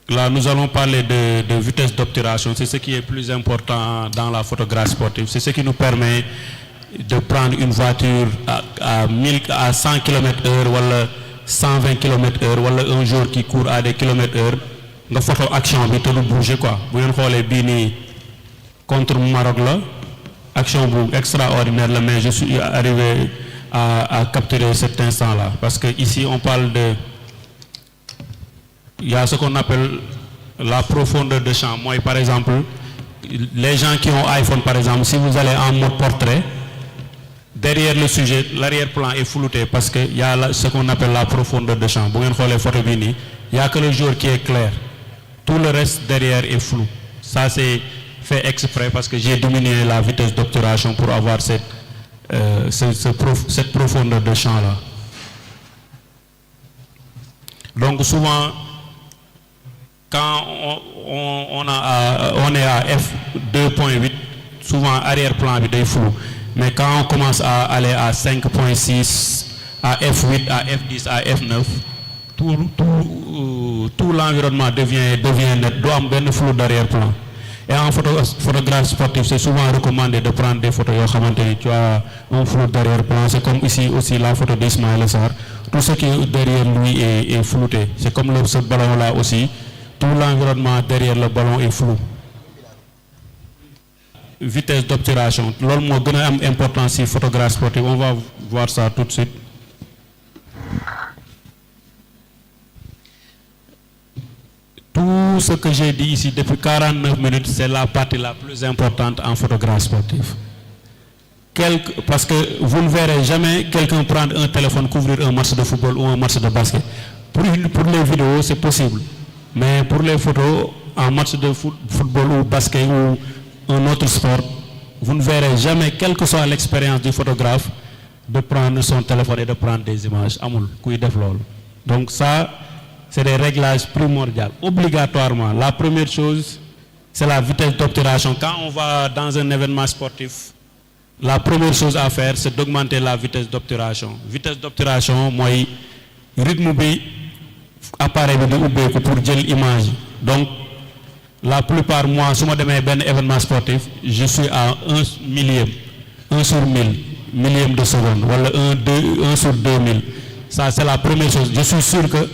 là, nous allons parler de vitesse d'obturation. C'est ce qui est plus important dans la photographie sportive. C'est ce qui nous permet de prendre une voiture à 100 km/h ou 120 km/h ou un jour qui court à des km/h. La photo action bi te du bouger quoi. Vous voyez bii nii contre Maroc là, action extraordinaire là, mais je suis arrivé à capturer cet instant là parce que ici on parle de, il y a ce qu'on appelle la profondeur de champ. Moi par exemple, les gens qui ont iPhone par exemple, si vous allez en mode portrait, derrière le sujet, l'arrière-plan est flouté parce qu'il y a ce qu'on appelle la profondeur de champ. Vous voyez les photos il n'y a que le jour qui est clair. Tout le reste derrière est flou. Ça c'est fait exprès parce que j'ai diminué la vitesse d'obturation pour avoir cette profondeur de champ là. Donc souvent, quand on est à f2.8, souvent arrière-plan est flou. Mais quand on commence à aller à 5.6, à f8, à f10, à f9, tout l'environnement devient net, doit avoir un flou d'arrière-plan. Et en photographie sportive, c'est souvent recommandé de prendre des photos, tu as un flou d'arrière-plan. C'est comme ici aussi la photo d'Ismaël Sarr. Tout ce qui est derrière lui est flouté. C'est comme ce ballon-là aussi. Tout l'environnement derrière le ballon est flou. Vitesse d'obturation. C'est important si photographie sportive. On va voir ça tout de suite. Tout ce que j'ai dit ici depuis 49 minutes, c'est la partie la plus importante en photographie sportive. Parce que vous ne verrez jamais quelqu'un prendre un téléphone, couvrir un match de football ou un match de basket. Pour les vidéos, c'est possible. Mais pour les photos, en match de football ou basket ou un autre sport, vous ne verrez jamais, quelle que soit l'expérience du photographe, de prendre son téléphone et de prendre des images. Donc ça, c'est des réglages primordiaux. Obligatoirement, la première chose, c'est la vitesse d'obturation. Quand on va dans un événement sportif, la première chose à faire, c'est d'augmenter la vitesse d'obturation. Vitesse d'obturation, moi, rythme bi appareil de pour jël l'image. Donc, la plupart, moi, si je suis un événement sportif, je suis à 1 millième, 1 sur 1000, millième de seconde, ou 1 sur 2000. Ça, c'est la première chose. Je suis sûr que